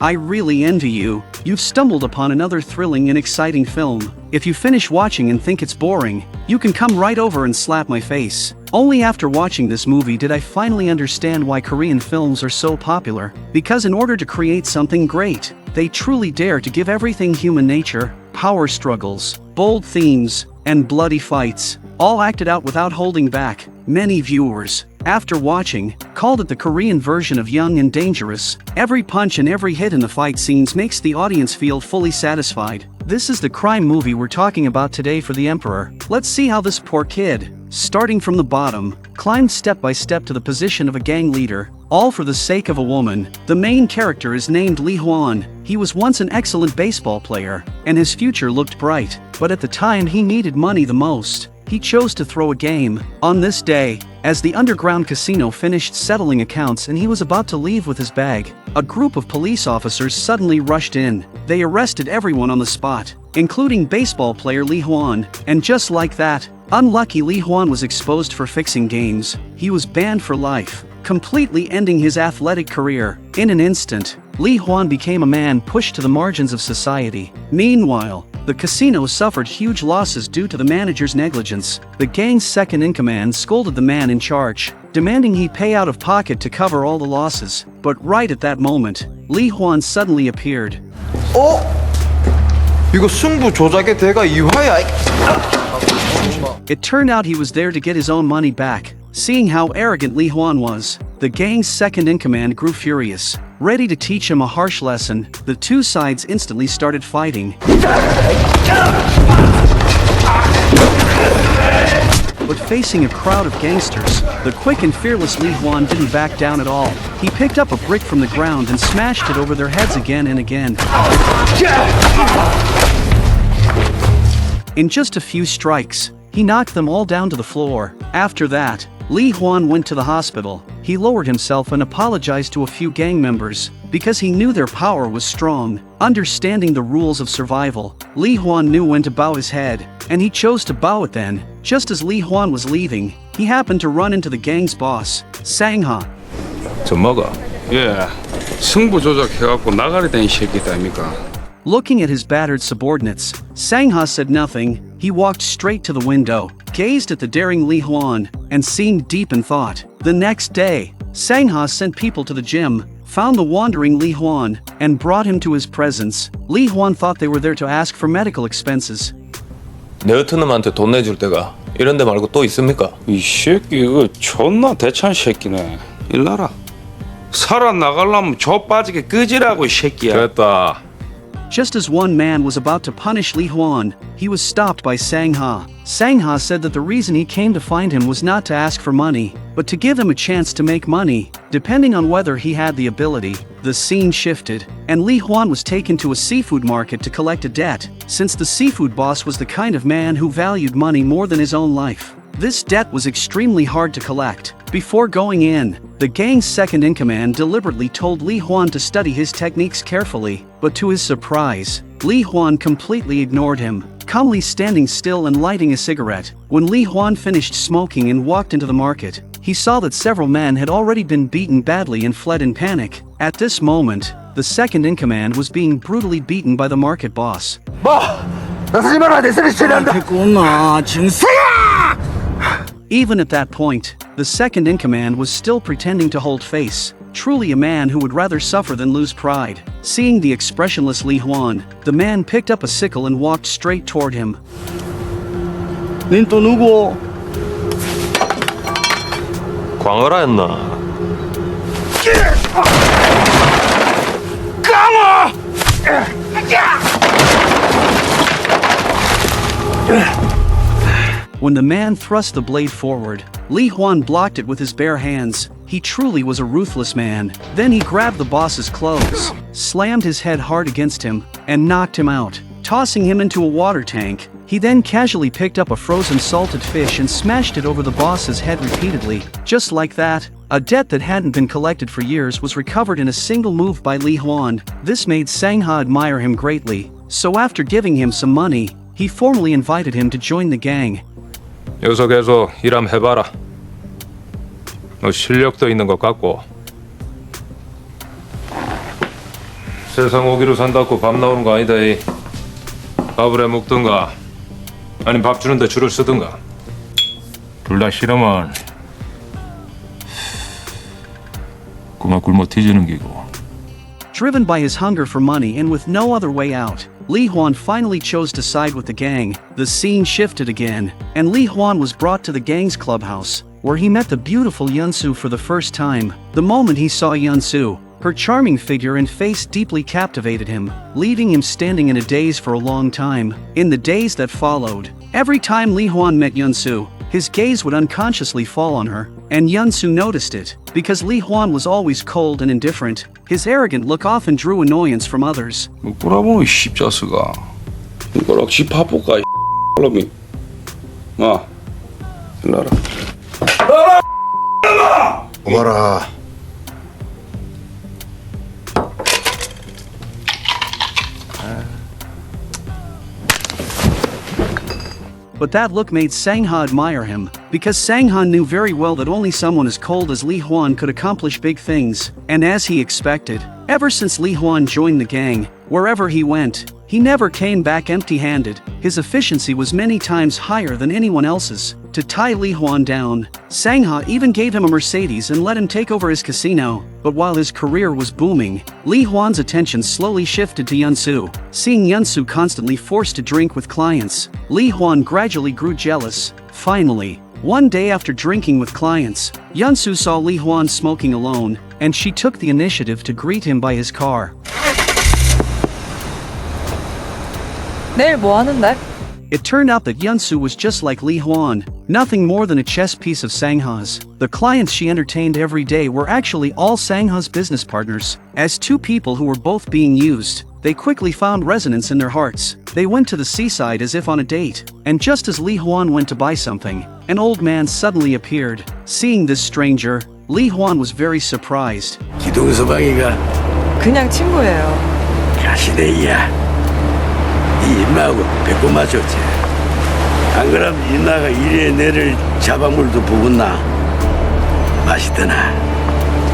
I really envy you. You've stumbled upon another thrilling and exciting film. If you finish watching and think it's boring, you can come right over and slap my face. Only after watching this movie did I finally understand why Korean films are so popular. Because in order to create something great, they truly dare to give everything human nature, power struggles, bold themes, and bloody fights, all acted out without holding back. Many viewers, after watching, called it the Korean version of Young and Dangerous. Every punch and every hit in the fight scenes makes the audience feel fully satisfied. This is the crime movie we're talking about today for the Emperor. Let's see how this poor kid, starting from the bottom, climbed step by step to the position of a gang leader, all for the sake of a woman. The main character is named Lee Hwan. He was once an excellent baseball player, and his future looked bright, but at the time he needed money the most. He chose to throw a game. On this day, as the underground casino finished settling accounts and he was about to leave with his bag, a group of police officers suddenly rushed in. They arrested everyone on the spot, including baseball player Lee Hwan, and just like that, unlucky Lee Hwan was exposed for fixing games. He was banned for life, completely ending his athletic career. In an instant, Lee Hwan became a man pushed to the margins of society. Meanwhile, the casino suffered huge losses due to the manager's negligence. The gang's second-in-command scolded the man in charge, demanding he pay out of pocket to cover all the losses. But right at that moment, Lee Hwan suddenly appeared. 이거 승부 조작의 대가 이화야. It turned out he was there to get his own money back. Seeing how arrogant Lee Hwan was, the gang's second-in-command grew furious. Ready to teach him a harsh lesson, the two sides instantly started fighting. But facing a crowd of gangsters, the quick and fearless Lee Hwan didn't back down at all. He picked up a brick from the ground and smashed it over their heads again and again. In just a few strikes, he knocked them all down to the floor. After that, Lee Hwan went to the hospital. He lowered himself and apologized to a few gang members, because he knew their power was strong. Understanding the rules of survival, Lee Hwan knew when to bow his head, and he chose to bow it then. Just as Lee Hwan was leaving, he happened to run into the gang's boss, Sang-ha. 좀 먹어. 예, 승부 조작해갖고 나가리 된 새끼다 아닙니까? Looking at his battered subordinates, Sang-ha said nothing. He walked straight to the window, gazed at the daring Lee Hwan, and seemed deep in thought. The next day, Sang-ha sent people to the gym, found the wandering Lee Hwan, and brought him to his presence. Lee Hwan thought they were there to ask for medical expenses. 내 같은 놈한테 돈 내줄 때가 이런 데 말고 또 있습니까? 이 새끼 이거 존나 대찬 새끼네. 일나라. 살아나가려면 저 빠지게 끄지라고 이 새끼야. 됐다. Just as one man was about to punish Lee Hwan, he was stopped by Sang-ha. Sang-ha said that the reason he came to find him was not to ask for money, but to give him a chance to make money, depending on whether he had the ability. The scene shifted, and Lee Hwan was taken to a seafood market to collect a debt, since the seafood boss was the kind of man who valued money more than his own life. This debt was extremely hard to collect. Before going in, the gang's second-in-command deliberately told Lee Hwan to study his techniques carefully, but to his surprise, Lee Hwan completely ignored him, calmly standing still and lighting a cigarette. When Lee Hwan finished smoking and walked into the market, he saw that several men had already been beaten badly and fled in panic. At this moment, the second-in-command was being brutally beaten by the market boss. Even at that point, the second-in-command was still pretending to hold face, truly a man who would rather suffer than lose pride. Seeing the expressionless Lee Hwan, the man picked up a sickle and walked straight toward him. 닌 또 누구? 광어라 했나? 강호! When the man thrust the blade forward, Lee Hwan blocked it with his bare hands. He truly was a ruthless man. Then he grabbed the boss's clothes, slammed his head hard against him, and knocked him out, tossing him into a water tank. He then casually picked up a frozen salted fish and smashed it over the boss's head repeatedly. Just like that, a debt that hadn't been collected for years was recovered in a single move by Lee Hwan. This made Sang-ha admire him greatly, so after giving him some money, he formally invited him to join the gang. 여기서 계속 일 한번 해봐라. 너 실력도 있는 것 같고 세상 오기로 산다고 밥 나오는 거 아니다. 이. 밥을 해 먹든가 아니면 밥 주는데 줄을 서든가. 둘 다 싫으면 그만 굶어 뒤지는 기고. Driven by his hunger for money and with no other way out, Li Huan finally chose to side with the gang. The scene shifted again, and Li Huan was brought to the gang's clubhouse, where he met the beautiful Yunsu for the first time. The moment he saw Yunsu, her charming figure and face deeply captivated him, leaving him standing in a daze for a long time. In the days that followed, every time Li Huan met Yunsu, his gaze would unconsciously fall on her, and Yunsu noticed it. Because Li Huan was always cold and indifferent, his arrogant look often drew annoyance from others. 뭐라보노 이 십자스가. 이거락 집 바쁘까 이 놈이. 마, 일나라. 오마라. But that look made Sangha admire him, because Sangha knew very well that only someone as cold as Li Huan could accomplish big things, and as he expected, ever since Li Huan joined the gang, wherever he went, he never came back empty-handed. His efficiency was many times higher than anyone else's. To tie Li Huan down, Sangha even gave him a Mercedes and let him take over his casino. But while his career was booming, Li Huan's attention slowly shifted to Yunsu. Seeing Yunsu constantly forced to drink with clients, Li Huan gradually grew jealous. Finally, one day after drinking with clients, Yunsu saw Li Huan smoking alone, and she took the initiative to greet him by his car. 내일 뭐 하는데? It turned out that Yunsu was just like Li Huan, nothing more than a chess piece of Sangha's. The clients she entertained every day were actually all Sangha's business partners. As two people who were both being used, they quickly found resonance in their hearts. They went to the seaside as if on a date, and just as Li Huan went to buy something, an old man suddenly appeared. Seeing this stranger, Li Huan was very surprised. 기동서방이가 그냥 친구예요. 가시대이야. 이 임마하고 배꼽 맞췄지. 안 그럼 임마가 이래 내를 잡아물도 보겠나. 맛있더나.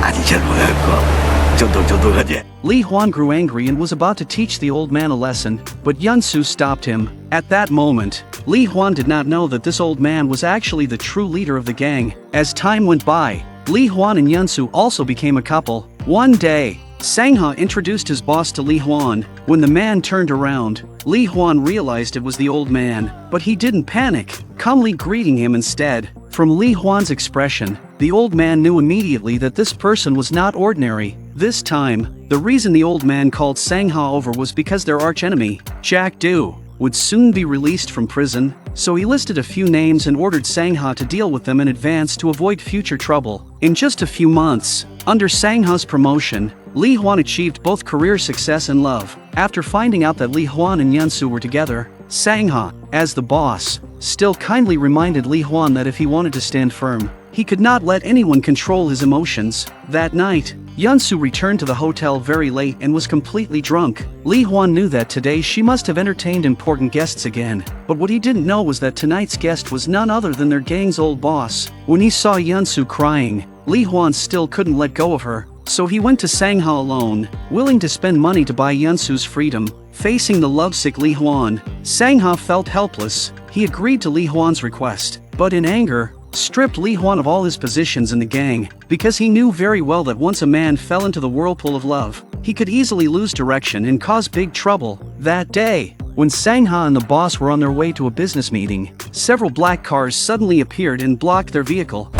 아직 젊어갖고 조독조독하지. Li Huan grew angry and was about to teach the old man a lesson, but Yunsu stopped him. At that moment, Li Huan did not know that this old man was actually the true leader of the gang. As time went by, Li Huan and Yunsu also became a couple. One day, Sangha introduced his boss to Li Huan. When the man turned around, Li Huan realized it was the old man, but he didn't panic, calmly greeting him instead. From Li Huan's expression, the old man knew immediately that this person was not ordinary. This time, the reason the old man called Sangha over was because their archenemy, Jack Du, would soon be released from prison, so he listed a few names and ordered Sangha to deal with them in advance to avoid future trouble. In just a few months, under Sangha's promotion, Li Huan achieved both career success and love. After finding out that Li Huan and Yunsu were together, Sangha, as the boss, still kindly reminded Li Huan that if he wanted to stand firm, he could not let anyone control his emotions. That night, Yunsu returned to the hotel very late and was completely drunk. Li Huan knew that today she must have entertained important guests again, but what he didn't know was that tonight's guest was none other than their gang's old boss. When he saw Yunsu crying, Li Huan still couldn't let go of her, so he went to Sangha alone, willing to spend money to buy Yunsu's freedom. Facing the lovesick Li Huan, Sangha felt helpless. He agreed to Li Huan's request, but in anger, stripped Li Huan of all his positions in the gang, because he knew very well that once a man fell into the whirlpool of love, he could easily lose direction and cause big trouble. That day, when Sangha and the boss were on their way to a business meeting, several black cars suddenly appeared and blocked their vehicle.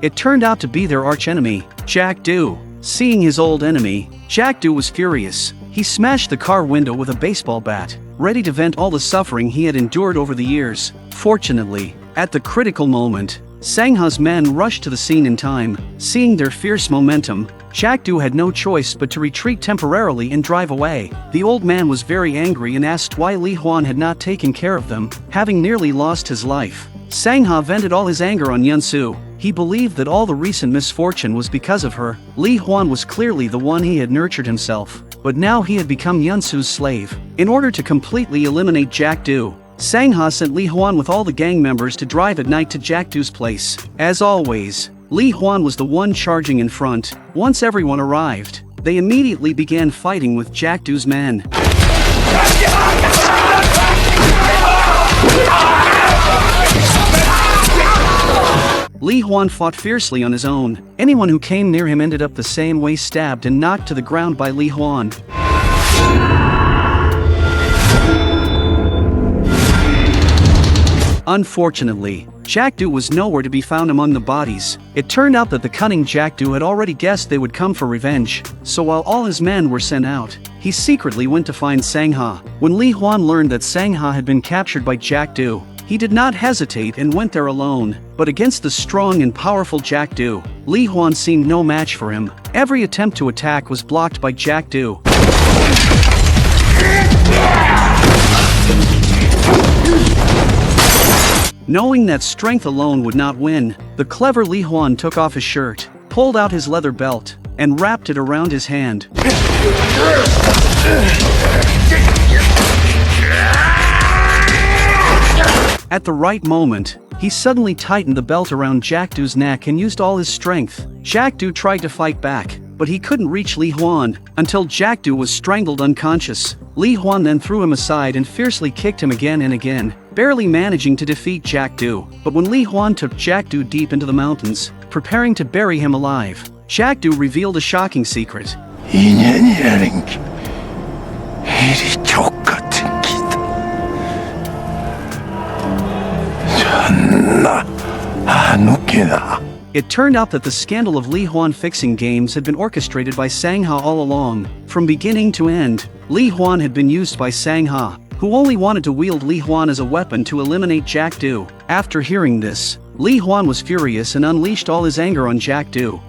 It turned out to be their archenemy, Jack Du. Seeing his old enemy, Jack Du was furious. He smashed the car window with a baseball bat, ready to vent all the suffering he had endured over the years. Fortunately, at the critical moment, Sangha's men rushed to the scene in time. Seeing their fierce momentum, Jack Du had no choice but to retreat temporarily and drive away. The old man was very angry and asked why Li Huan had not taken care of them, having nearly lost his life. Sangha vented all his anger on Yunsu. He believed that all the recent misfortune was because of her. Li Huan was clearly the one he had nurtured himself, but now he had become Yunsu's slave. In order to completely eliminate Jack Du, Sangha sent Li Huan with all the gang members to drive at night to Jack Du's place. As always, Li Huan was the one charging in front. Once everyone arrived, they immediately began fighting with Jack Du's men. Li Huan fought fiercely on his own. Anyone who came near him ended up the same way, stabbed and knocked to the ground by Li Huan. Unfortunately, Jack Du was nowhere to be found among the bodies. It turned out that the cunning Jack Du had already guessed they would come for revenge, so while all his men were sent out, he secretly went to find Sangha. When Li Huan learned that Sangha had been captured by Jack Du, he did not hesitate and went there alone. But against the strong and powerful Jack Du, Li Huan seemed no match for him. Every attempt to attack was blocked by Jack Du. Knowing that strength alone would not win, the clever Li Huan took off his shirt, pulled out his leather belt, and wrapped it around his hand. At the right moment, he suddenly tightened the belt around Jack Du's neck and used all his strength. Jack Du tried to fight back, but he couldn't reach Li Huan until Jack Du was strangled unconscious. Li Huan then threw him aside and fiercely kicked him again and again, barely managing to defeat Jack Du. But when Li Huan took Jack Du deep into the mountains, preparing to bury him alive, Jack Du revealed a shocking secret. 인연이라는 게 이리 족같은 기다. 존나 안 웃기나. It turned out that the scandal of Li Huan fixing games had been orchestrated by Sangha all along. From beginning to end, Li Huan had been used by Sangha, who only wanted to wield Li Huan as a weapon to eliminate Jack Du. After hearing this, Li Huan was furious and unleashed all his anger on Jack Du.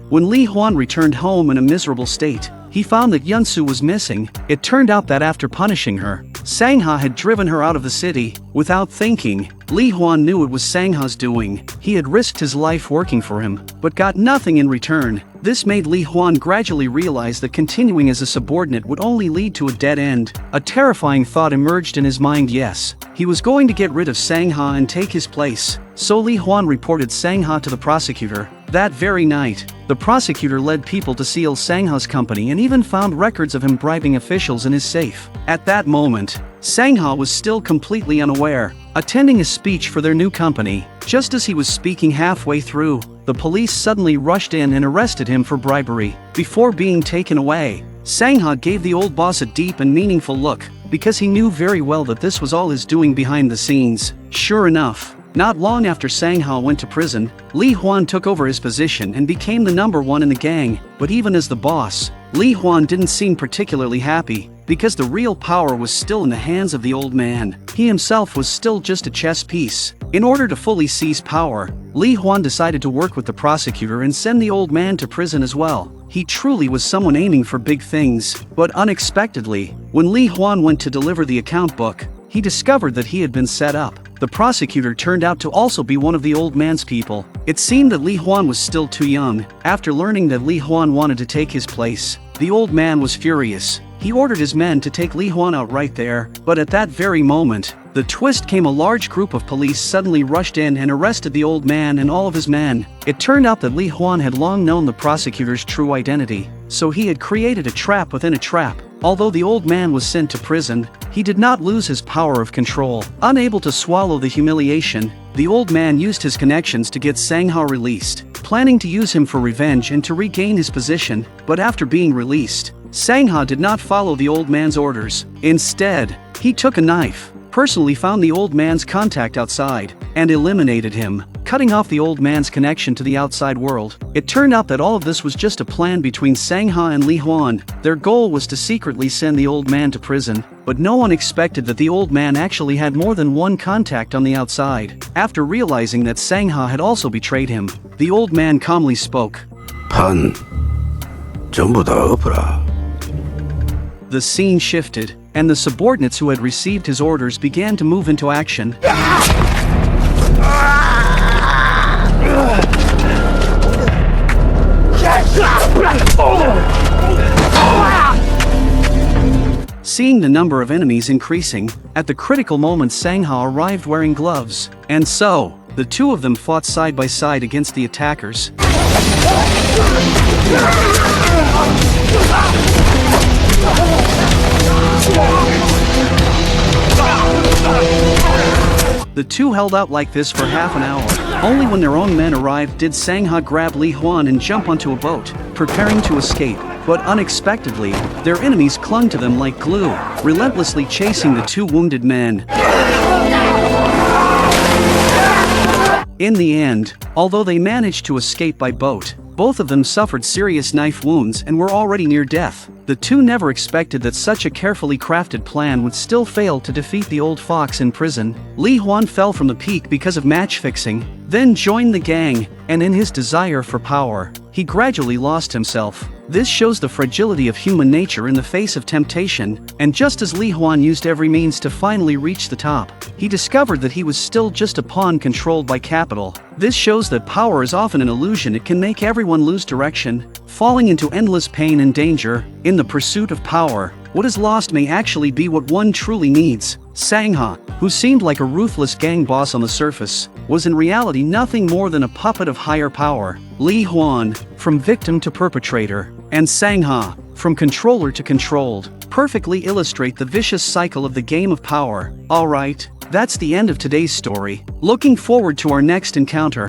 When Li Huan returned home in a miserable state, he found that Yunsu was missing. It turned out that after punishing her, Sangha had driven her out of the city. Without thinking, Li Huan knew it was Sangha's doing. He had risked his life working for him, but got nothing in return. This made Li Huan gradually realize that continuing as a subordinate would only lead to a dead end. A terrifying thought emerged in his mind. Yes, he was going to get rid of Sangha and take his place. So Li Huan reported Sangha to the prosecutor. That very night, the prosecutor led people to seal Sangha's company and even found records of him bribing officials in his safe. At that moment, Sangha was still completely unaware, attending a speech for their new company. Just as he was speaking halfway through, the police suddenly rushed in and arrested him for bribery. Before being taken away, Sangha gave the old boss a deep and meaningful look, because he knew very well that this was all his doing behind the scenes. Sure enough, not long after Sangha went to prison, Li Huan took over his position and became the #1 in the gang. But even as the boss, Li Huan didn't seem particularly happy, because the real power was still in the hands of the old man. He himself was still just a chess piece. In order to fully seize power, Li Huan decided to work with the prosecutor and send the old man to prison as well. He truly was someone aiming for big things. But unexpectedly, when Li Huan went to deliver the account book, he discovered that he had been set up. The prosecutor turned out to also be one of the old man's people. It seemed that Li Huan was still too young. After learning that Li Huan wanted to take his place, the old man was furious. He ordered his men to take Li Huan out right there. But at that very moment, the twist came. A large group of police suddenly rushed in and arrested the old man and all of his men. It turned out that Li Huan had long known the prosecutor's true identity, so he had created a trap within a trap. Although the old man was sent to prison, he did not lose his power of control. Unable to swallow the humiliation, the old man used his connections to get Sangha released, planning to use him for revenge and to regain his position. But after being released, Sangha did not follow the old man's orders. Instead, he took a knife, personally found the old man's contact outside, and eliminated him, cutting off the old man's connection to the outside world. It turned out that all of this was just a plan between Sangha and Li Huan. Their goal was to secretly send the old man to prison, but no one expected that the old man actually had more than one contact on the outside. After realizing that Sangha had also betrayed him, the old man calmly spoke. 판 전부 다 엎어라. The scene shifted, and the subordinates who had received his orders began to move into action. Seeing the number of enemies increasing, at the critical moment Sangha arrived wearing gloves. And so, The two of them fought side by side against the attackers. The two held out like this for half an hour. Only when their own men arrived did Sangha grab Li Huan and jump onto a boat, preparing to escape. But unexpectedly, their enemies clung to them like glue, relentlessly chasing the two wounded men. In the end, although they managed to escape by boat, both of them suffered serious knife wounds and were already near death. The two never expected that such a carefully crafted plan would still fail to defeat the old fox in prison. Li Huan fell from the peak because of match fixing, then joined the gang, and in his desire for power, he gradually lost himself. This shows the fragility of human nature in the face of temptation, and just as Li Huan used every means to finally reach the top, he discovered that he was still just a pawn controlled by capital. This shows that power is often an illusion. It can make everyone lose direction, falling into endless pain and danger. In the pursuit of power, what is lost may actually be what one truly needs. Sangha, who seemed like a ruthless gang boss on the surface, was in reality nothing more than a puppet of higher power. Li Huan, from victim to perpetrator, and Sangha, from controller to controlled, perfectly illustrate the vicious cycle of the game of power. Alright, that's the end of today's story. Looking forward to our next encounter.